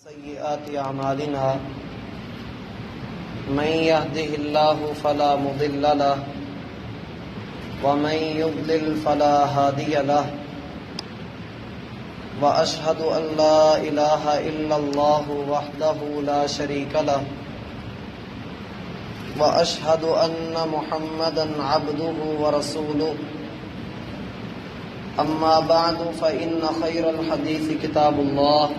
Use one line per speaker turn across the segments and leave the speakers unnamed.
سيئات أعمالنا من يهده الله فلا مضل له ومن يضلل فلا هادي له وأشهد أن لا إله إلا الله وحده لا شريك له وأشهد أن محمدا عبده ورسوله أما بعد فإن خير الحديث كتاب الله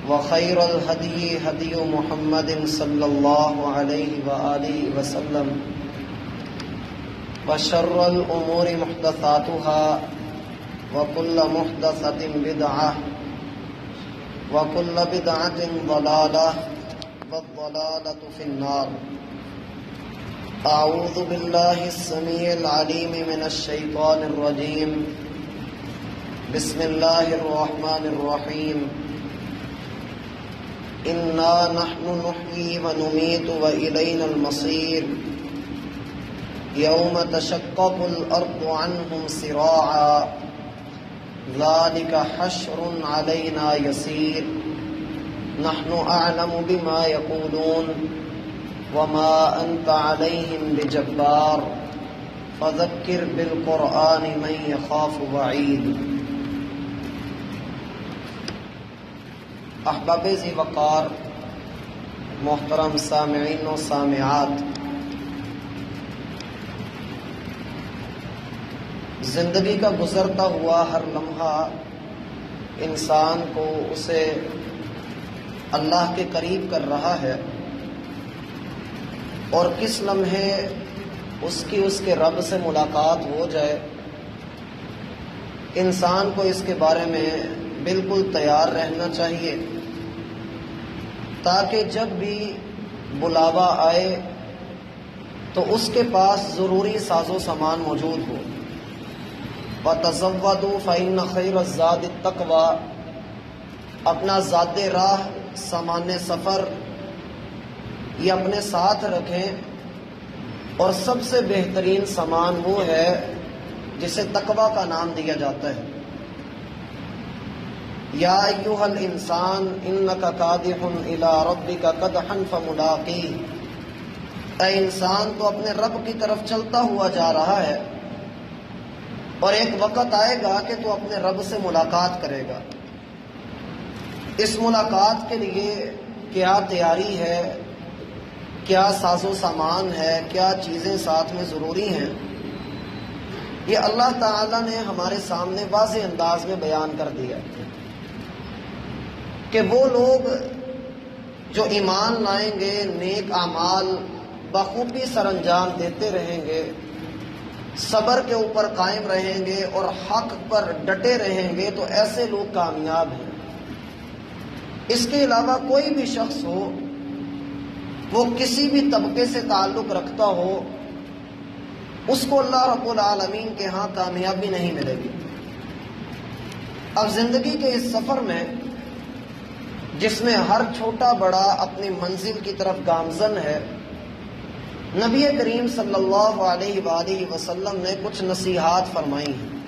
وخير الهدي هدي محمد صلى الله عليه وآله وسلم وشر الأمور محدثاتها وكل محدثة بدعة وكل بدعة ضلالة والضلالة في النار. أعوذ بالله السميع العليم من الشيطان الرجيم. بسم الله الرحمن الرحيم. إنا نحن نحيي ونميت وإلينا المصير. يوم تشقق الأرض عنهم سراعا ذلك حشر علينا يسير. نحن أعلم بما يقولون وما أنت عليهم بجبار فذكر بالقرآن من يخاف وعيد. احباب ذی وقار، محترم سامعین و سامعات، زندگی کا گزرتا ہوا ہر لمحہ انسان کو اسے اللہ کے قریب کر رہا ہے، اور کس لمحے اس کے رب سے ملاقات ہو جائے، انسان کو اس کے بارے میں بالکل تیار رہنا چاہیے، تاکہ جب بھی بلاوا آئے تو اس کے پاس ضروری ساز و سامان موجود ہو۔ وَتَزَوَّدُوا فَإِنَّ خَيْرَ الزَّادِ التَّقْوَىٰ، اپنا زاد راہ، سامان سفر یہ اپنے ساتھ رکھیں، اور سب سے بہترین سامان وہ ہے جسے تقویٰ کا نام دیا جاتا ہے۔ یا ایھا الانسان انک کادح الی ربک کدحا فملاقیہ، اے انسان تو اپنے رب کی طرف چلتا ہوا جا رہا ہے، اور ایک وقت آئے گا کہ تو اپنے رب سے ملاقات کرے گا۔ اس ملاقات کے لیے کیا تیاری ہے، کیا ساز و سامان ہے، کیا چیزیں ساتھ میں ضروری ہیں، یہ اللہ تعالیٰ نے ہمارے سامنے واضح انداز میں بیان کر دیا کہ وہ لوگ جو ایمان لائیں گے، نیک اعمال بخوبی سر انجام دیتے رہیں گے، صبر کے اوپر قائم رہیں گے اور حق پر ڈٹے رہیں گے، تو ایسے لوگ کامیاب ہیں۔ اس کے علاوہ کوئی بھی شخص ہو، وہ کسی بھی طبقے سے تعلق رکھتا ہو، اس کو اللہ رب العالمین کے ہاں کامیابی نہیں ملے گی۔ اب زندگی کے اس سفر میں، جس میں ہر چھوٹا بڑا اپنی منزل کی طرف گامزن ہے، نبی کریم صلی اللہ علیہ وآلہ وسلم نے کچھ نصیحات فرمائی ہیں،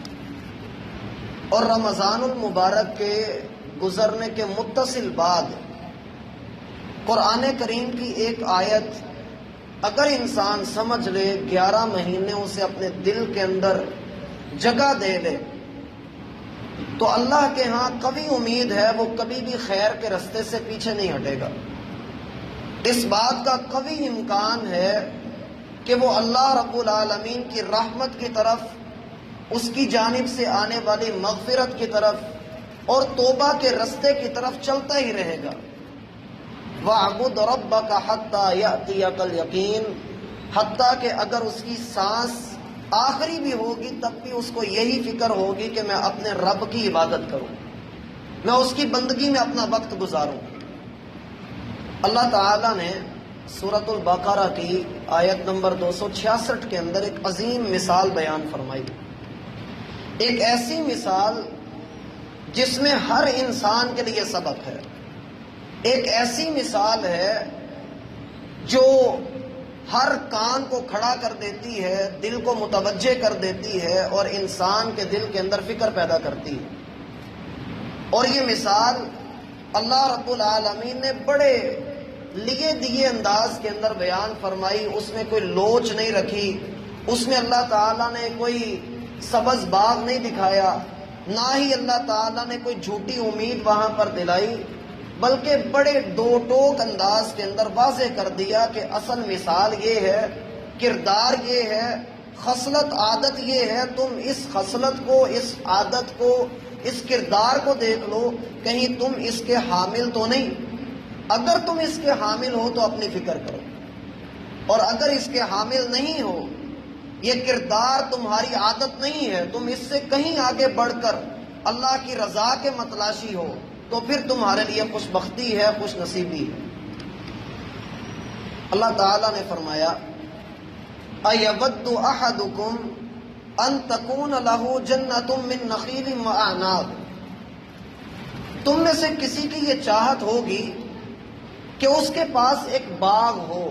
اور رمضان المبارک کے گزرنے کے متصل بعد قرآن کریم کی ایک آیت اگر انسان سمجھ لے، 11 مہینے اسے اپنے دل کے اندر جگہ دے لے، تو اللہ کے ہاں قوی امید ہے وہ کبھی بھی خیر کے رستے سے پیچھے نہیں ہٹے گا۔ اس بات کا قوی امکان ہے کہ وہ اللہ رب العالمین کی رحمت کی طرف، اس کی جانب سے آنے والی مغفرت کی طرف اور توبہ کے رستے کی طرف چلتا ہی رہے گا۔ وَاعْبُدْ رَبَّكَ حَتَّى يَأْتِيَكَ الْيَقِينُ، حتیٰ کہ اگر اس کی سانس آخری بھی ہوگی تب بھی اس کو یہی فکر ہوگی کہ میں اپنے رب کی عبادت کروں، میں اس کی بندگی میں اپنا وقت گزاروں۔ اللہ تعالیٰ نے سورۃ البقرہ کی آیت نمبر 266 کے اندر ایک عظیم مثال بیان فرمائی، ایک ایسی مثال جس میں ہر انسان کے لیے سبق ہے، ایک ایسی مثال ہے جو ہر کان کو کھڑا کر دیتی ہے، دل کو متوجہ کر دیتی ہے، اور انسان کے دل کے اندر فکر پیدا کرتی ہے۔ اور یہ مثال اللہ رب العالمین نے بڑے لیے دیے انداز کے اندر بیان فرمائی، اس میں کوئی لوچ نہیں رکھی، اس میں اللہ تعالیٰ نے کوئی سبز باغ نہیں دکھایا، نہ ہی اللہ تعالیٰ نے کوئی جھوٹی امید وہاں پر دلائی، بلکہ بڑے دو ٹوک انداز کے اندر واضح کر دیا کہ اصل مثال یہ ہے، کردار یہ ہے، خصلت عادت یہ ہے، تم اس خصلت کو، اس عادت کو، اس کردار کو دیکھ لو، کہیں تم اس کے حامل تو نہیں؟ اگر تم اس کے حامل ہو تو اپنی فکر کرو، اور اگر اس کے حامل نہیں ہو، یہ کردار تمہاری عادت نہیں ہے، تم اس سے کہیں آگے بڑھ کر اللہ کی رضا کے متلاشی ہو، تو پھر تمہارے لیے خوش بختی ہے، خوش نصیبی ہے۔ اللہ تعالیٰ نے فرمایا اَيَوَدُّ أَحَدُكُمْ أَن تَكُونَ لَهُ جَنَّةٌ مِّن نَخِيلٍ وَأَعْنَابٍ، تم میں سے کسی کی یہ چاہت ہوگی کہ اس کے پاس ایک باغ ہو،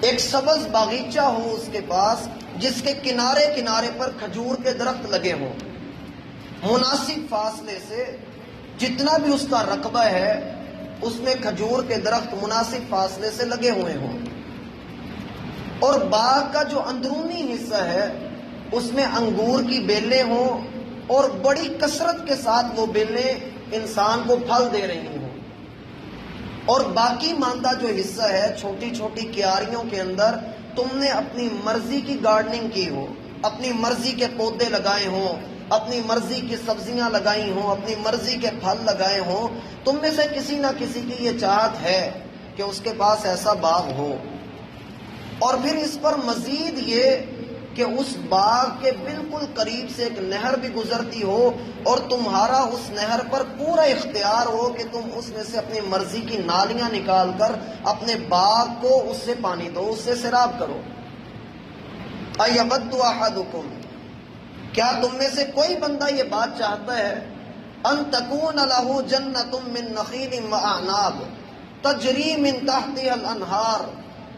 ایک سبز باغیچہ ہو اس کے پاس، جس کے کنارے کنارے پر کھجور کے درخت لگے ہوں، مناسب فاصلے سے، جتنا بھی اس کا رقبہ ہے اس میں کھجور کے درخت مناسب فاصلے سے لگے ہوئے ہوں، اور باغ کا جو اندرونی حصہ ہے اس میں انگور کی بیلیں ہوں، اور بڑی کثرت کے ساتھ وہ بیلیں انسان کو پھل دے رہی ہوں، اور باقی ماندہ جو حصہ ہے چھوٹی چھوٹی کیاریوں کے اندر تم نے اپنی مرضی کی گارڈننگ کی ہو، اپنی مرضی کے پودے لگائے ہوں، اپنی مرضی کی سبزیاں لگائی ہوں، اپنی مرضی کے پھل لگائے ہوں، تم میں سے کسی نہ کسی کی یہ چاہت ہے کہ اس کے پاس ایسا باغ ہو، اور پھر اس پر مزید یہ کہ اس باغ کے بالکل قریب سے ایک نہر بھی گزرتی ہو، اور تمہارا اس نہر پر پورا اختیار ہو کہ تم اس میں سے اپنی مرضی کی نالیاں نکال کر اپنے باغ کو اس سے پانی دو، اس سے سیراب کرو۔ اَيَوَدُّ أَحَدُكُمْ، کیا تم میں سے کوئی بندہ یہ بات چاہتا ہے أَن تَكُونَ لَهُ جَنَّةٌ مِّن نَخِيلٍ وَأَعْنَابٍ تَجْرِي مِن تَحْتِهَا الْأَنْهَارُ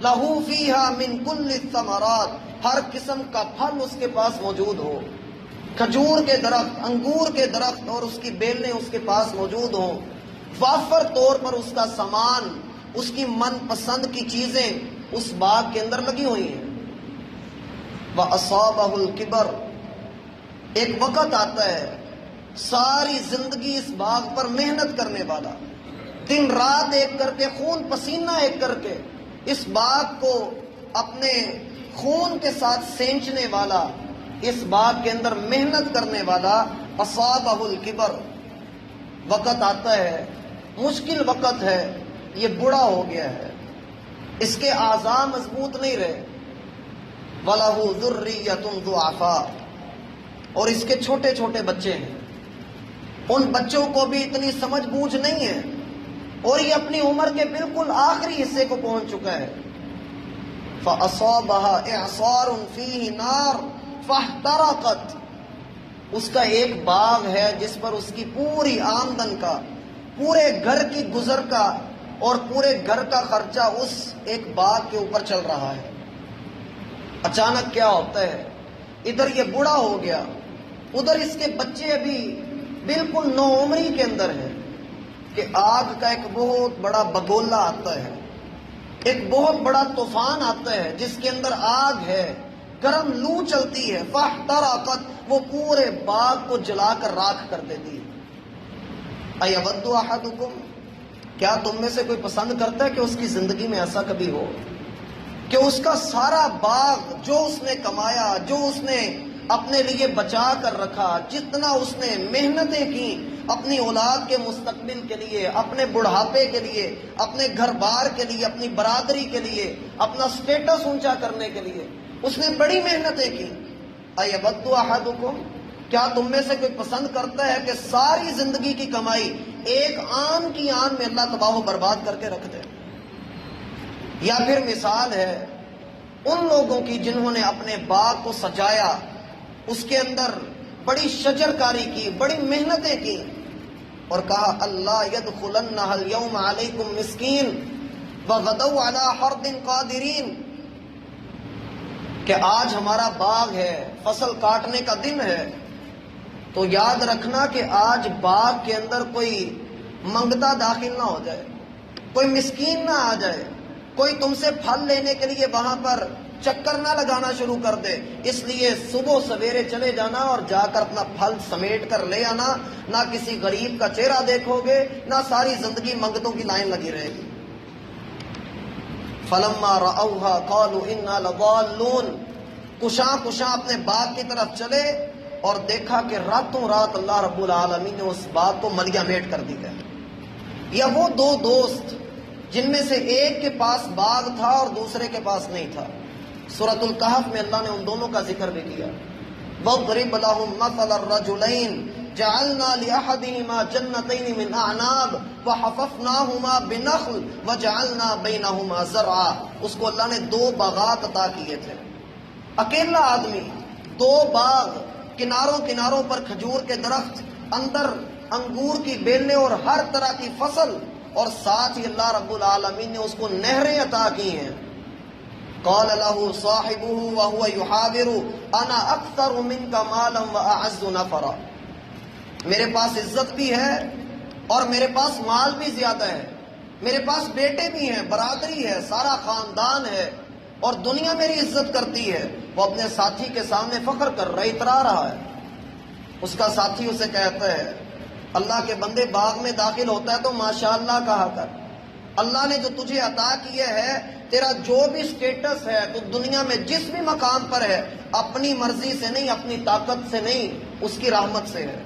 لَهُ فِيهَا مِن كُلِّ الثَّمَرَاتِ، ہر قسم کا پھل اس کے پاس موجود ہو، کھجور کے درخت، انگور کے درخت اور اس کی بیلیں اس کے پاس موجود ہوں، وافر طور پر اس کا سامان، اس کی من پسند کی چیزیں اس باغ کے اندر لگی ہوئی ہیں۔ وَأَصَابَهُ الْكِبَرُ، ایک وقت آتا ہے ساری زندگی اس باغ پر محنت کرنے والا، دن رات ایک کر کے، خون پسینہ ایک کر کے اس باغ کو اپنے خون کے ساتھ سینچنے والا، اس باغ کے اندر محنت کرنے والا، اصابہ الکبر، وقت آتا ہے، مشکل وقت ہے، یہ بوڑھا ہو گیا ہے، اس کے اعضاء مضبوط نہیں رہے، وَلَهُ ذُرِّيَّةٌ ضُعَفَاء، اور اس کے چھوٹے چھوٹے بچے ہیں، ان بچوں کو بھی اتنی سمجھ بوجھ نہیں ہے، اور یہ اپنی عمر کے بالکل آخری حصے کو پہنچ چکا ہے۔ فَأَصَابَهَا إِعْصَارٌ فِيهِ نَارٌ فَاحْتَرَقَتْ، اس کا ایک باغ ہے جس پر اس کی پوری آمدن کا، پورے گھر کی گزر کا اور پورے گھر کا خرچہ اس ایک باغ کے اوپر چل رہا ہے۔ اچانک کیا ہوتا ہے، ادھر یہ بوڑھا ہو گیا، ادھر اس کے بچے ابھی بالکل نو عمری کے اندر ہے، کہ آگ کا ایک بہت بڑا بگولا آتا ہے، ایک بہت بڑا طوفان آتا ہے جس کے اندر آگ ہے، گرم لو چلتی ہے، فاحترقت، وہ پورے باغ کو جلا کر راکھ کر دیتی ہے۔ اَيَوَدُّ أَحَدُكُمْ، کیا تم میں سے کوئی پسند کرتا ہے کہ اس کی زندگی میں ایسا کبھی ہو کہ اس کا سارا باغ جو اس نے کمایا، جو اس نے اپنے لیے بچا کر رکھا، جتنا اس نے محنتیں کی اپنی اولاد کے مستقبل کے لیے، اپنے بڑھاپے کے لیے، اپنے گھر بار کے لیے، اپنی برادری کے لیے، اپنا سٹیٹس اونچا کرنے کے لیے اس نے بڑی محنتیں کی۔ اَيَوَدُّ أَحَدُكُمْ، کیا تم میں سے کوئی پسند کرتا ہے کہ ساری زندگی کی کمائی ایک آن کی آن میں اللہ تباہ و برباد کر کے رکھ دے؟ یا پھر مثال ہے ان لوگوں کی جنہوں نے اپنے باغ کو سجایا، اس کے اندر بڑی شجر کاری کی، بڑی محنتیں کی، اور کہا اللہ يدخلنها اليوم علیکم مسکین وغدوا علی حرد قادرین، کہ آج ہمارا باغ ہے، فصل کاٹنے کا دن ہے، تو یاد رکھنا کہ آج باغ کے اندر کوئی منگتا داخل نہ ہو جائے، کوئی مسکین نہ آ جائے، کوئی تم سے پھل لینے کے لیے وہاں پر چکر نہ لگانا شروع کر دے۔ اس لیے صبح سویرے چلے جانا اور جا کر اپنا پھل سمیٹ کر لے آنا، نہ کسی غریب کا چہرہ دیکھو گے، نہ ساری زندگی منگتوں کی لائن لگی رہے گی۔ فلما رأوها قالوا انا لضالون، کشاں کشاں اپنے باغ کی طرف چلے اور دیکھا کہ راتوں رات اللہ رب العالمین نے اس باغ کو ملیا میٹ کر دیا۔ یا وہ دو دوست جن میں سے ایک کے پاس باغ تھا اور دوسرے کے پاس نہیں تھا، سورۃ الکہف میں اللہ نے ان دونوں کا ذکر بھی کیا۔ وَاضْرِبْ لَهُم مَثَلَ الرَّجُلَيْنِ جَعَلْنَا لِأَحَدِهِمَا جَنَّتَيْنِ مِنْ أَعْنَابٍ وَحَفَفْنَاهُمَا بِنَخْلٍ وَجَعَلْنَا بَيْنَهُمَا زَرْعًا۔ اس کو اللہ نے دو باغات عطا کیے تھے، اکیلا آدمی، دو باغ، کناروں کناروں پر کھجور کے درخت، اندر انگور کی بیلیں اور ہر طرح کی فصل، اور ساتھ ہی اللہ رب العالمین نے اس کو نہریں عطا کی ہیں۔ قال له صاحبه وهو يحاور انا اکثر منك مالا واعز نفرا، میرے پاس عزت بھی ہے اور میرے پاس مال بھی زیادہ ہے، میرے پاس بیٹے بھی ہیں، برادری ہے، سارا خاندان ہے، اور دنیا میری عزت کرتی ہے۔ وہ اپنے ساتھی کے سامنے فخر کر رہا، اترا رہا ہے۔ اس کا ساتھی اسے کہتا ہے، اللہ کے بندے باغ میں داخل ہوتا ہے تو ماشاءاللہ کہا کر، اللہ نے جو تجھے عطا کیا ہے، تیرا جو بھی سٹیٹس ہے، تو دنیا میں جس بھی مقام پر ہے، اپنی مرضی سے نہیں، اپنی طاقت سے نہیں، اس کی رحمت سے ہے۔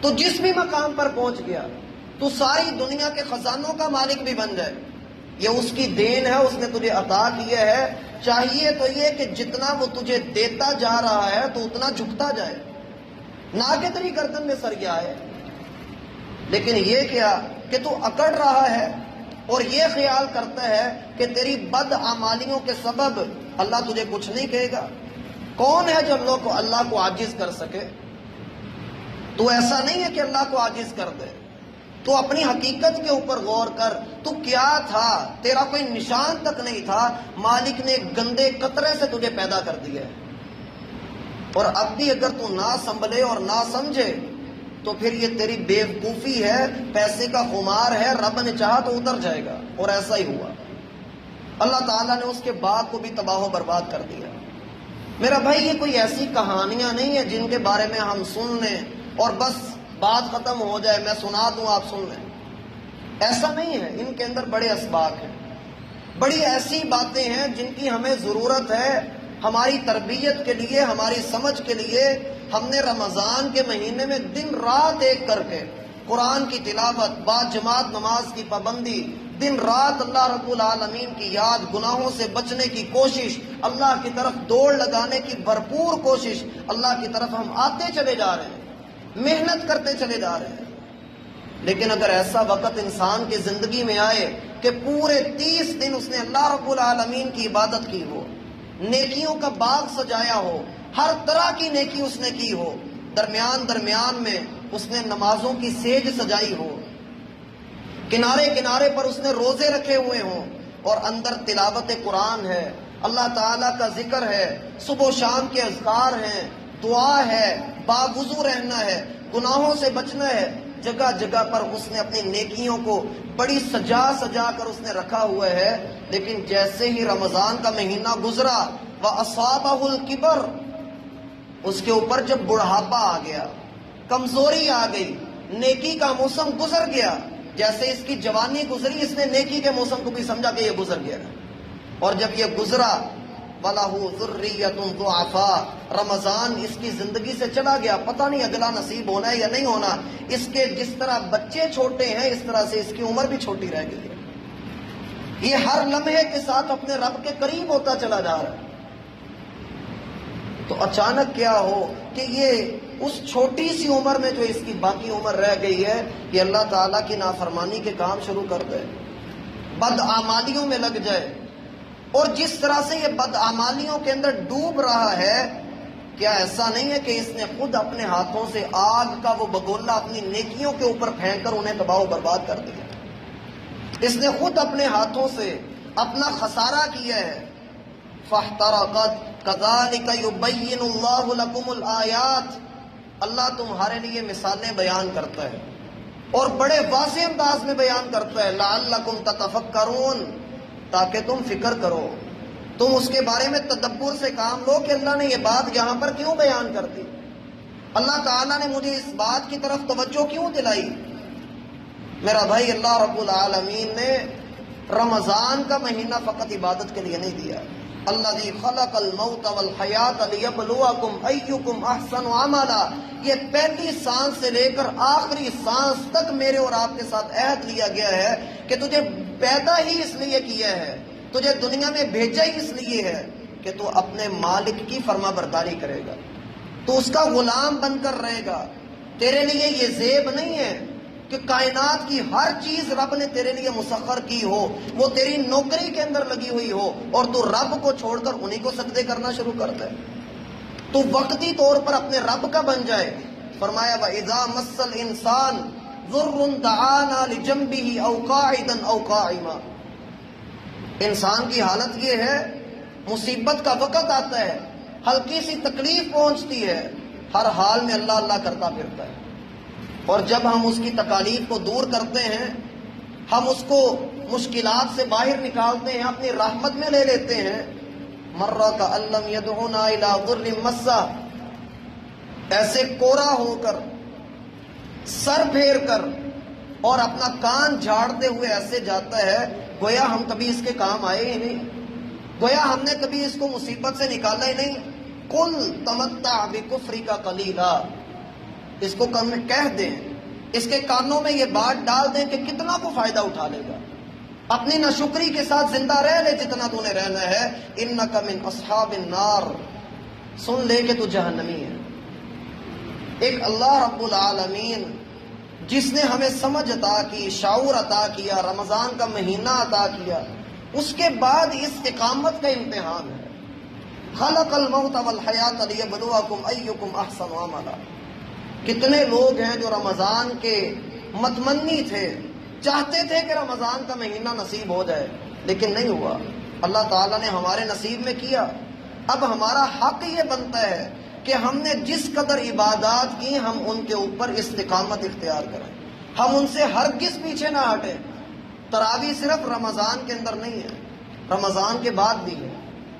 تو جس بھی مقام پر پہنچ گیا، تو ساری دنیا کے خزانوں کا مالک بھی بن جائے، یہ اس کی دین ہے، اس نے تجھے عطا کیا ہے۔ چاہیے تو یہ کہ جتنا وہ تجھے دیتا جا رہا ہے تو اتنا جھکتا جائے، نہ کہ تیری گردن میں سریا ہے۔ لیکن یہ کیا کہ تو اکڑ رہا ہے اور یہ خیال کرتا ہے کہ تیری بد اعمالیوں کے سبب اللہ تجھے کچھ نہیں کہے گا۔ کون ہے جو اللہ کو عاجز کر سکے؟ تو ایسا نہیں ہے کہ اللہ کو عاجز کر دے، تو اپنی حقیقت کے اوپر غور کر، تو کیا تھا؟ تیرا کوئی نشان تک نہیں تھا، مالک نے گندے قطرے سے تجھے پیدا کر دیا ہے، اور اب بھی اگر تو نہ سنبھلے اور نہ سمجھے تو پھر یہ تیری بیوقوفی ہے، پیسے کا خمار ہے، رب نے چاہا تو اتر جائے گا۔ اور ایسا ہی ہوا، اللہ تعالیٰ نے اس کے باغ کو بھی تباہ و برباد کر دیا۔ میرا بھائی، یہ کوئی ایسی کہانیاں نہیں ہیں جن کے بارے میں ہم سن لیں اور بس بات ختم ہو جائے، میں سنا دوں آپ سن لیں، ایسا نہیں ہے۔ ان کے اندر بڑے اسباق ہیں، بڑی ایسی باتیں ہیں جن کی ہمیں ضرورت ہے ہماری تربیت کے لیے، ہماری سمجھ کے لیے۔ ہم نے رمضان کے مہینے میں دن رات ایک کر کے قرآن کی تلاوت، با جماعت نماز کی پابندی، دن رات اللہ رب العالمین کی یاد، گناہوں سے بچنے کی کوشش، اللہ کی طرف دوڑ لگانے کی بھرپور کوشش، اللہ کی طرف ہم آتے چلے جا رہے ہیں، محنت کرتے چلے جا رہے ہیں۔ لیکن اگر ایسا وقت انسان کی زندگی میں آئے کہ پورے 30 دن اس نے اللہ رب العالمین کی عبادت کی ہو، نیکیوں کا باغ سجایا ہو، ہر طرح کی نیکی اس نے کی ہو، درمیان میں اس نے نمازوں کی سیج سجائی ہو، کنارے کنارے پر اس نے روزے رکھے ہوئے ہوں، اور اندر تلاوت قرآن ہے، اللہ تعالیٰ کا ذکر ہے، صبح و شام کے اذکار ہیں، دعا ہے، باوضو رہنا ہے، گناہوں سے بچنا ہے، جگہ جگہ پر اس نے اپنی نیکیوں کو بڑی سجا سجا کر اس نے رکھا ہوا ہے۔ لیکن جیسے ہی رمضان کا مہینہ گزرا، وَأَصَابَهُ الْكِبَرُ، اس کے اوپر جب بڑھاپا آ گیا، کمزوری آ گئی، نیکی کا موسم گزر گیا، جیسے اس کی جوانی گزری، اس نے نیکی کے موسم کو بھی سمجھا کہ یہ گزر گیا، اور جب یہ گزرا، وَلَهُ ذُرِّيَّةٌ ضُعَفَاءُ، رمضان اس کی زندگی سے چلا گیا، پتہ نہیں اگلا نصیب ہونا ہے یا نہیں ہونا۔ اس کے جس طرح بچے چھوٹے ہیں، اس طرح سے اس کی عمر بھی چھوٹی رہ گئی ہے، یہ ہر لمحے کے ساتھ اپنے رب کے قریب ہوتا چلا جا رہا ہے۔ تو اچانک کیا ہو کہ یہ اس چھوٹی سی عمر میں جو اس کی باقی عمر رہ گئی ہے، یہ اللہ تعالیٰ کی نافرمانی کے کام شروع کر دے، بدعمالیوں میں لگ جائے، اور جس طرح سے یہ بدعمالیوں کے اندر ڈوب رہا ہے، کیا ایسا نہیں ہے کہ اس نے خود اپنے ہاتھوں سے آگ کا وہ بگولا اپنی نیکیوں کے اوپر پھینک کر انہیں تباہ و برباد کر دیا؟ اس نے خود اپنے ہاتھوں سے اپنا خسارہ کیا ہے۔ فاحترقت كذلك يبين الله لكم الآيات، اللہ تمہارے لیے مثالیں بیان کرتا ہے، اور بڑے واضح انداز میں بیان کرتا ہے لعلکم تتفکرون، تاکہ تم فکر کرو، تم اس کے بارے میں تدبر سے کام لو کہ اللہ نے یہ بات یہاں پر کیوں بیان کر دی، اللہ تعالیٰ نے مجھے اس بات کی طرف توجہ کیوں دلائی۔ میرا بھائی، اللہ رب العالمین نے رمضان کا مہینہ فقط عبادت کے لیے نہیں دیا۔ الذی خلق الموت والحیات لیبلوکم ایکم احسن عملا، یہ پہلی سانس سے لے کر آخری سانس تک میرے اور آپ کے ساتھ عہد لیا گیا ہے کہ تجھے پیدا ہی اس لیے کیا ہے، تجھے دنیا میں بھیجا ہی اس لیے ہے کہ تو اپنے مالک کی فرما برداری کرے گا، تو اس کا غلام بن کر رہے گا۔ تیرے لیے یہ زیب نہیں ہے کہ کائنات کی ہر چیز رب نے تیرے لیے مسخر کی ہو، وہ تیری نوکری کے اندر لگی ہوئی ہو، اور تو رب کو چھوڑ کر انہی کو سجدے کرنا شروع کرتا ہے، تو وقتی طور پر اپنے رب کا بن جائے۔ فرمایا وَإِذَا مَسَّ الْإِنسَانَ ضُرٌّ دَعَانَا لِجَنبِهِ أَوْ قَاعِدًا أَوْ قَائِمًا، انسان کی حالت یہ ہے، مصیبت کا وقت آتا ہے، ہلکی سی تکلیف پہنچتی ہے، ہر حال میں اللہ اللہ کرتا پھرتا ہے، اور جب ہم اس کی تکالیف کو دور کرتے ہیں، ہم اس کو مشکلات سے باہر نکالتے ہیں، اپنی رحمت میں لے لیتے ہیں، مرہ کأن لم یدعونا الی ضر مسہ، ایسے کورا ہو کر، سر پھیر کر اور اپنا کان جھاڑتے ہوئے ایسے جاتا ہے گویا ہم کبھی اس کے کام آئے ہی نہیں، گویا ہم نے کبھی اس کو مصیبت سے نکالا ہی نہیں۔ قل تمتع بکفرک قلیلا، اس کو کہہ دیں، اس کے کانوں میں یہ بات ڈال دیں کہ کتنا کو فائدہ اٹھا لے گا، اپنی ناشکری کے ساتھ زندہ رہ لے جتنا تو نے رہنا ہے، انک من اصحاب النار، سن لے کہ تو جہنمی ہے۔ ایک اللہ رب العالمین جس نے ہمیں سمجھ عطا کی، شعور عطا کیا، رمضان کا مہینہ عطا کیا، اس کے بعد استقامت کا امتحان ہے۔ خلق الموت والحیات لیبلوکم ایکم احسن عملا، کتنے لوگ ہیں جو رمضان کے متمنی تھے، چاہتے تھے کہ رمضان کا مہینہ نصیب ہو جائے، لیکن نہیں ہوا، اللہ تعالیٰ نے ہمارے نصیب میں کیا۔ اب ہمارا حق یہ بنتا ہے کہ ہم نے جس قدر عبادات کی ہم ان کے اوپر استقامت اختیار کریں، ہم ان سے ہرگز پیچھے نہ ہٹیں۔ تراویح صرف رمضان کے اندر نہیں ہے، رمضان کے بعد بھی ہے۔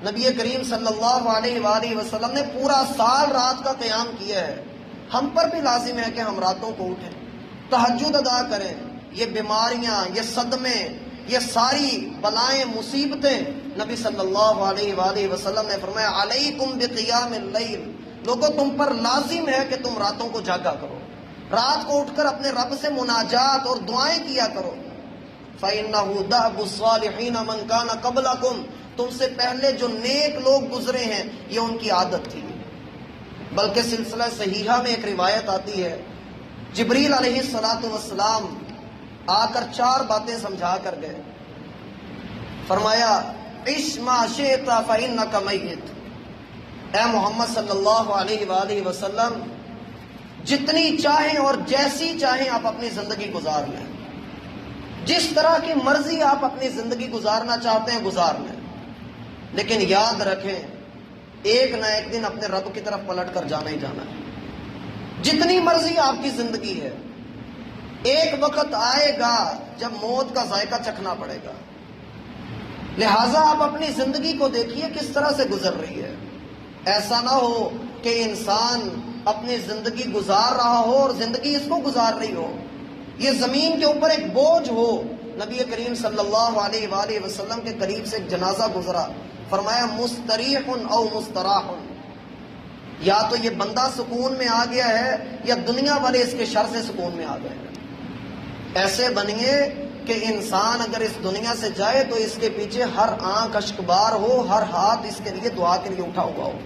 نبی کریم صلی اللہ علیہ وآلہ وسلم نے پورا سال رات کا قیام کیا ہے، ہم پر بھی لازم ہے کہ ہم راتوں کو اٹھیں، تہجد ادا کریں۔ یہ بیماریاں، یہ صدمے، یہ ساری بلائیں، مصیبتیں، نبی صلی اللہ علیہ وآلہ وسلم نے فرمایا علیکم بقیام اللیل، لوگوں تم پر لازم ہے کہ تم راتوں کو جاگا کرو، رات کو اٹھ کر اپنے رب سے مناجات اور دعائیں کیا کرو۔ فَإِنَّهُ دَأْبُ الصَّالِحِينَ مَنْ كَانَ قَبْلَكُمْ، تم سے پہلے جو نیک لوگ گزرے ہیں یہ ان کی عادت تھی۔ بلکہ سلسلہ صحیحہ میں ایک روایت آتی ہے، جبریل علیہ السلام آ کر 4 باتیں سمجھا کر گئے، فرمایا عِشْ مَا شِئْتَ فَإِنَّكَ مَيِّتٌ، اے محمد صلی اللہ علیہ وآلہ وسلم جتنی چاہیں اور جیسی چاہیں آپ اپنی زندگی گزار لیں، جس طرح کی مرضی آپ اپنی زندگی گزارنا چاہتے ہیں گزار لیں، لیکن یاد رکھیں ایک نہ ایک دن اپنے رب کی طرف پلٹ کر جانا ہی جانا ہے۔ جتنی مرضی آپ کی زندگی ہے، ایک وقت آئے گا جب موت کا ذائقہ چکھنا پڑے گا، لہٰذا آپ اپنی زندگی کو دیکھیے کس طرح سے گزر رہی ہے۔ ایسا نہ ہو کہ انسان اپنی زندگی گزار رہا ہو اور زندگی اس کو گزار رہی ہو، یہ زمین کے اوپر ایک بوجھ ہو۔ نبی کریم صلی اللہ علیہ وآلہ وسلم کے قریب سے ایک جنازہ گزرا، فرمایا مستریح او مستراح، یا تو یہ بندہ سکون میں آ گیا ہے یا دنیا والے اس کے شر سے سکون میں آ گئے ہیں۔ ایسے بنیے کہ انسان اگر اس دنیا سے جائے تو اس کے پیچھے ہر آنکھ اشکبار ہو، ہر ہاتھ اس کے لیے دعا کے لیے اٹھا ہوا ہو۔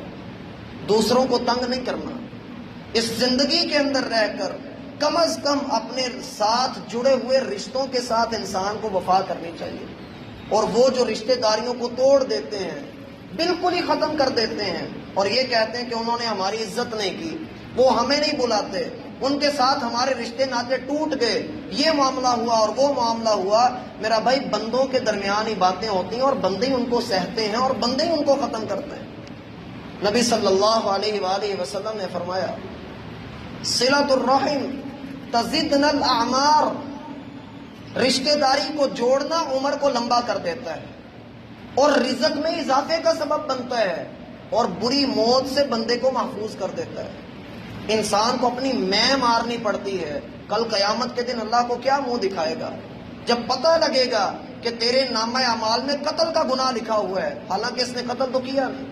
دوسروں کو تنگ نہیں کرنا، اس زندگی کے اندر رہ کر کم از کم اپنے ساتھ جڑے ہوئے رشتوں کے ساتھ انسان کو وفا کرنی چاہیے، اور وہ جو رشتہ داریوں کو توڑ دیتے ہیں، بالکل ہی ختم کر دیتے ہیں اور یہ کہتے ہیں کہ انہوں نے ہماری عزت نہیں کی، وہ ہمیں نہیں بلاتے، ان کے ساتھ ہمارے رشتے ناطے ٹوٹ گئے، یہ معاملہ ہوا اور وہ معاملہ ہوا، میرا بھائی بندوں کے درمیان ہی باتیں ہوتی ہیں اور بندے ہی ان کو سہتے ہیں اور بندے ہی ان کو ختم کرتے ہیں۔ نبی صلی اللہ علیہ وآلہ وسلم نے فرمایا صلۃ الرحم تزدنا الاعمار، رشتہ داری کو جوڑنا عمر کو لمبا کر دیتا ہے اور رزق میں اضافے کا سبب بنتا ہے اور بری موت سے بندے کو محفوظ کر دیتا ہے۔ انسان کو اپنی میں مارنی پڑتی ہے۔ کل قیامت کے دن اللہ کو کیا منہ دکھائے گا جب پتہ لگے گا کہ تیرے نامہ اعمال میں قتل کا گناہ لکھا ہوا ہے، حالانکہ اس نے قتل تو کیا نہیں۔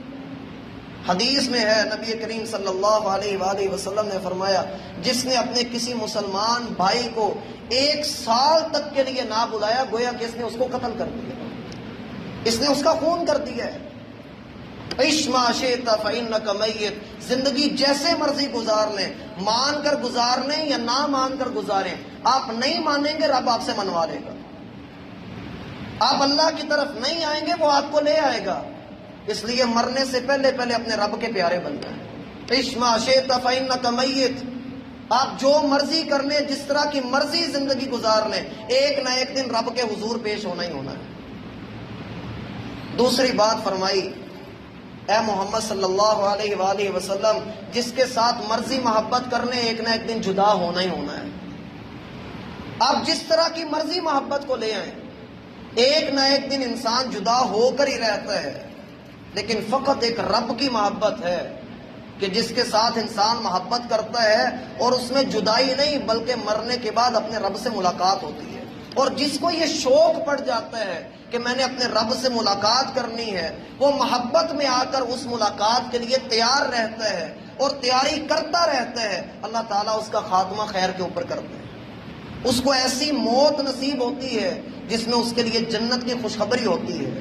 حدیث میں ہے، نبی کریم صلی اللہ علیہ وآلہ وسلم نے فرمایا، جس نے اپنے کسی مسلمان بھائی کو 1 سال تک کے لیے نہ بلایا، گویا کہ اس نے اس کو قتل کر دیا، اس نے اس کا خون کر دیا ہے۔ عش ما شئت فإنک میت، زندگی جیسے مرضی گزار لیں، مان کر گزار لیں یا نہ مان کر گزاریں، آپ نہیں مانیں گے رب آپ سے منوا لے گا، آپ اللہ کی طرف نہیں آئیں گے وہ آپ کو لے آئے گا۔ اس لیے مرنے سے پہلے اپنے رب کے پیارے بن جائیں۔ عش ما شئت فإنک میت، آپ جو مرضی کر لیں، جس طرح کی مرضی زندگی گزار لیں، ایک نہ ایک دن رب کے حضور پیش ہونا ہی ہونا ہے۔ دوسری بات فرمائی، اے محمد صلی اللہ علیہ وآلہ وسلم، جس کے ساتھ مرضی محبت کر لیں، ایک نہ ایک دن جدا ہونا ہی ہونا ہے۔ آپ جس طرح کی مرضی محبت کو لے آئیں، ایک نہ ایک دن انسان جدا ہو کر ہی رہتا ہے، لیکن فقط ایک رب کی محبت ہے کہ جس کے ساتھ انسان محبت کرتا ہے اور اس میں جدائی نہیں بلکہ مرنے کے بعد اپنے رب سے ملاقات ہوتی ہے۔ اور جس کو یہ شوق پڑ جاتا ہے کہ میں نے اپنے رب سے ملاقات کرنی ہے، وہ محبت میں آ کر اس ملاقات کے لیے تیار رہتا ہے اور تیاری کرتا رہتا ہے، اللہ تعالیٰ اس کا خاتمہ خیر کے اوپر کرتے ہیں، اس کو ایسی موت نصیب ہوتی ہے جس میں اس کے لیے جنت کی خوشخبری ہوتی ہے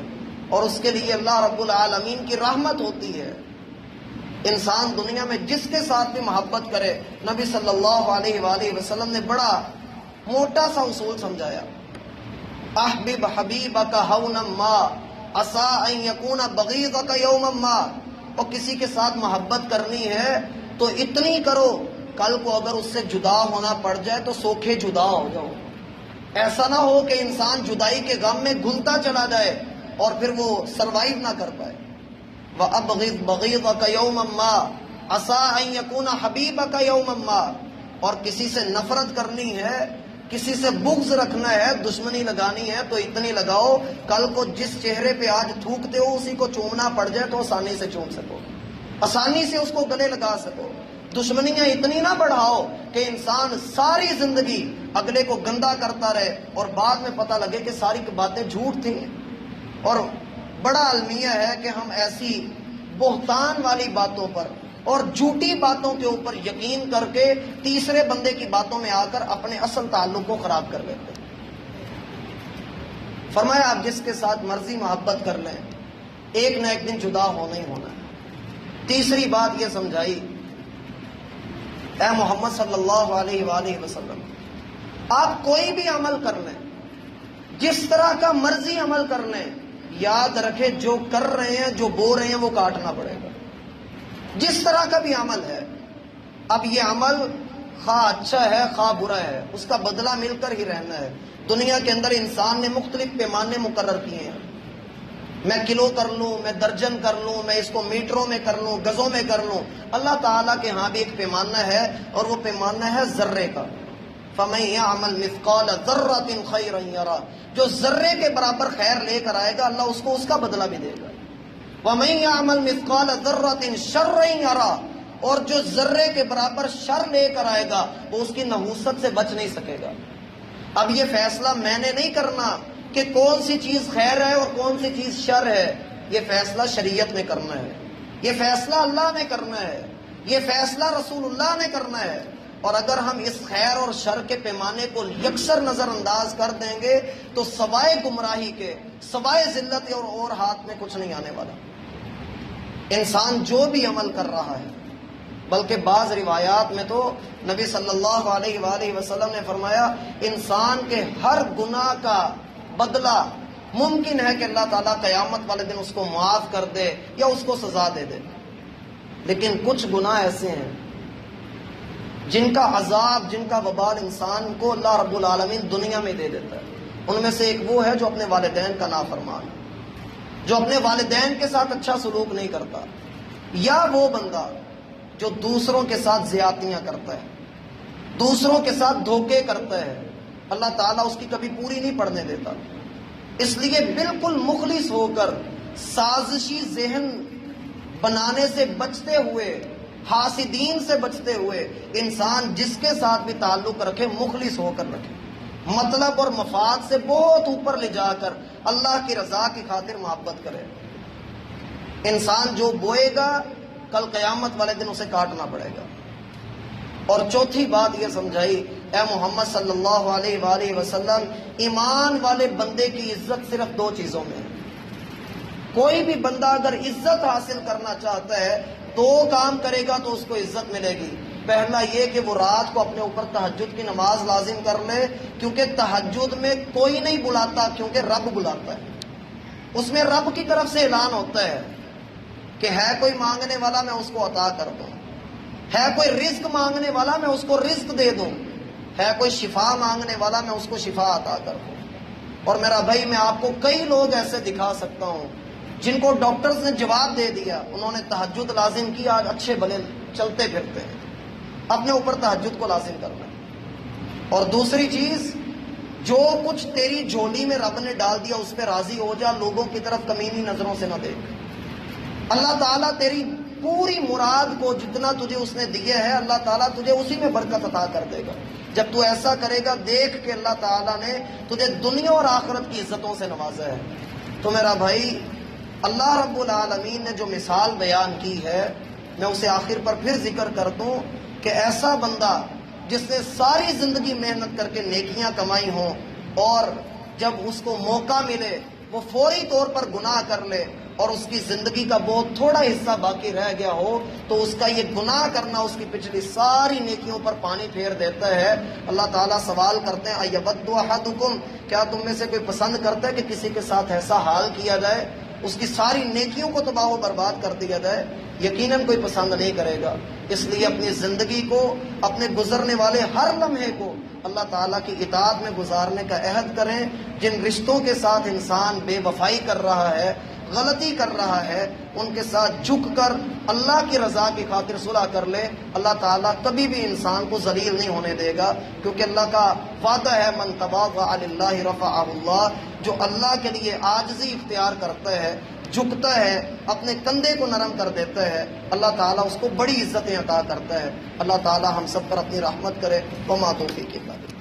اور اس کے لیے اللہ رب العالمین کی رحمت ہوتی ہے۔ انسان دنیا میں جس کے ساتھ بھی محبت کرے، نبی صلی اللہ علیہ وآلہ وسلم نے بڑا موٹا سا اصول سمجھایا، احبب حبیبک ہونا ما عسى ان یکون بغیضک یوما ما، اور کسی کے ساتھ محبت کرنی ہے تو اتنی کرو کل کو اگر اس سے جدا ہونا پڑ جائے تو سوکھے جدا ہو جاؤ۔ ایسا نہ ہو کہ انسان جدائی کے غم میں گھلتا چلا جائے اور پھر وہ سروائیو نہ کر پائے۔ وَأَبْغِضْ بَغِيضَكَ يَوْمًا مَا عَسَىٰ أَن يَكُونَ حَبِيبَكَ يَوْمًا مَا، اور کسی سے نفرت کرنی ہے، کسی سے بغض رکھنا ہے، دشمنی لگانی ہے تو اتنی لگاؤ کل کو جس چہرے پہ آج تھوکتے ہو اسی کو چومنا پڑ جائے تو آسانی سے چوم سکو، آسانی سے اس کو گلے لگا سکو۔ دشمنیاں اتنی نہ بڑھاؤ کہ انسان ساری زندگی اگلے کو گندا کرتا رہے اور بعد میں پتہ لگے کہ ساری باتیں جھوٹ تھیں۔ اور بڑا المیہ ہے کہ ہم ایسی بہتان والی باتوں پر اور جھوٹی باتوں کے اوپر یقین کر کے تیسرے بندے کی باتوں میں آ کر اپنے اصل تعلق کو خراب کر لیتے ہیں۔ فرمایا آپ جس کے ساتھ مرضی محبت کر لیں، ایک نہ ایک دن جدا ہونا ہی ہونا ہے۔ تیسری بات یہ سمجھائی، اے محمد صلی اللہ علیہ وآلہ وسلم، آپ کوئی بھی عمل کر لیں، جس طرح کا مرضی عمل کر لیں، یاد رکھے جو کر رہے ہیں، جو بو رہے ہیں وہ کاٹنا پڑے گا، جس طرح کا بھی عمل ہے۔ اب یہ عمل خواہ اچھا ہے خواہ برا ہے، اس کا بدلہ مل کر ہی رہنا ہے۔ دنیا کے اندر انسان نے مختلف پیمانے مقرر کیے ہیں، میں کلو کر لوں، میں درجن کر لوں، میں اس کو میٹروں میں کر لوں، گزوں میں کر لوں۔ اللہ تعالیٰ کے ہاں بھی ایک پیمانہ ہے اور وہ پیمانہ ہے ذرے کا۔ فَمَن يَعْمَلْ مِثْقَالَ ذَرَّةٍ خَيْرًا يَرَهُ، جو ذرے کے برابر خیر لے کر آئے گا اللہ اس کو اس کا بدلہ بھی دے گا۔ وَمَن يَعْمَلْ مِثْقَالَ ذَرَّةٍ شَرًّا يَرَهُ، اور جو ذرے کے برابر شر لے کر آئے گا وہ اس کی نحوست سے بچ نہیں سکے گا۔ اب یہ فیصلہ میں نے نہیں کرنا کہ کون سی چیز خیر ہے اور کون سی چیز شر ہے، یہ فیصلہ شریعت نے کرنا ہے، یہ فیصلہ اللہ نے کرنا ہے، یہ فیصلہ رسول اللہ نے کرنا ہے۔ اور اگر ہم اس خیر اور شر کے پیمانے کو یکسر نظر انداز کر دیں گے تو سوائے گمراہی کے، سوائے ذلت اور ہاتھ میں کچھ نہیں آنے والا۔ انسان جو بھی عمل کر رہا ہے، بلکہ بعض روایات میں تو نبی صلی اللہ علیہ وآلہ وسلم نے فرمایا انسان کے ہر گناہ کا بدلہ ممکن ہے کہ اللہ تعالیٰ قیامت والے دن اس کو معاف کر دے یا اس کو سزا دے دے، لیکن کچھ گناہ ایسے ہیں جن کا عذاب، جن کا وبال انسان کو اللہ رب العالمین دنیا میں دے دیتا ہے۔ ان میں سے ایک وہ ہے جو اپنے والدین کا نافرمان، جو اپنے والدین کے ساتھ اچھا سلوک نہیں کرتا، یا وہ بندہ جو دوسروں کے ساتھ زیادتیاں کرتا ہے، دوسروں کے ساتھ دھوکے کرتا ہے، اللہ تعالیٰ اس کی کبھی پوری نہیں پڑنے دیتا۔ اس لیے بالکل مخلص ہو کر، سازشی ذہن بنانے سے بچتے ہوئے، حاسدین سے بچتے ہوئے، انسان جس کے ساتھ بھی تعلق رکھے مخلص ہو کر رکھے، مطلب اور مفاد سے بہت اوپر لے جا کر اللہ کی رضا کی خاطر محبت کرے۔ انسان جو بوئے گا کل قیامت والے دن اسے کاٹنا پڑے گا۔ اور چوتھی بات یہ سمجھائی، اے محمد صلی اللہ علیہ وآلہ وسلم، ایمان والے بندے کی عزت صرف دو چیزوں میں ہے۔ کوئی بھی بندہ اگر عزت حاصل کرنا چاہتا ہے، دو کام کرے گا تو اس کو عزت ملے گی۔ پہلا یہ کہ وہ رات کو اپنے اوپر تہجد کی نماز لازم کر لے، کیونکہ تہجد میں کوئی نہیں بلاتا، کیونکہ رب بلاتا ہے۔ اس میں رب کی طرف سے اعلان ہوتا ہے کہ ہے کوئی مانگنے والا، میں اس کو عطا کر دوں، ہے کوئی رزق مانگنے والا، میں اس کو رزق دے دوں، ہے کوئی شفا مانگنے والا، میں اس کو شفا عطا کر دوں۔ اور میرا بھائی، میں آپ کو کئی لوگ ایسے دکھا سکتا ہوں جن کو ڈاکٹرز نے جواب دے دیا، انہوں نے تہجد لازم کی، آج اچھے بھلے چلتے پھرتے ہیں۔ اپنے اوپر تہجد کو لازم کرنا۔ اور دوسری چیز، جو کچھ تیری جھولی میں رب نے ڈال دیا اس پہ راضی ہو جا، لوگوں کی طرف کمینی نظروں سے نہ دیکھ۔ اللہ تعالیٰ تیری پوری مراد کو جتنا تجھے اس نے دیا ہے، اللہ تعالیٰ تجھے اسی میں برکت عطا کر دے گا۔ جب تو ایسا کرے گا، دیکھ کہ اللہ تعالیٰ نے تجھے دنیا اور آخرت کی عزتوں سے نوازا ہے۔ تو میرا بھائی، اللہ رب العالمین نے جو مثال بیان کی ہے، میں اسے آخر پر پھر ذکر کر دوں کہ ایسا بندہ جس نے ساری زندگی محنت کر کے نیکیاں کمائی ہوں، اور جب اس کو موقع ملے وہ فوری طور پر گناہ کر لے، اور اس کی زندگی کا بہت تھوڑا حصہ باقی رہ گیا ہو، تو اس کا یہ گناہ کرنا اس کی پچھلی ساری نیکیوں پر پانی پھیر دیتا ہے۔ اللہ تعالیٰ سوال کرتے ہیں، ایود احدکم، کیا تم میں سے کوئی پسند کرتا ہے کہ کسی کے ساتھ ایسا حال کیا جائے، اس کی ساری نیکیوں کو تباہ و برباد کر دیا جائے؟ یقیناً کوئی پسند نہیں کرے گا۔ اس لیے اپنی زندگی کو، اپنے گزرنے والے ہر لمحے کو اللہ تعالیٰ کی اطاعت میں گزارنے کا عہد کریں۔ جن رشتوں کے ساتھ انسان بے وفائی کر رہا ہے، غلطی کر رہا ہے، ان کے ساتھ جھک کر اللہ کی رضا کی خاطر صلح کر لے۔ اللہ تعالیٰ کبھی بھی انسان کو ذلیل نہیں ہونے دے گا، کیونکہ اللہ کا وعدہ ہے، من تواضع للہ رفعہ اللہ، جو اللہ کے لیے عاجزی اختیار کرتا ہے، جھکتا ہے، اپنے کندھے کو نرم کر دیتا ہے، اللہ تعالیٰ اس کو بڑی عزتیں عطا کرتا ہے۔ اللہ تعالیٰ ہم سب پر اپنی رحمت کرے۔ وما توفیقی الا باللہ۔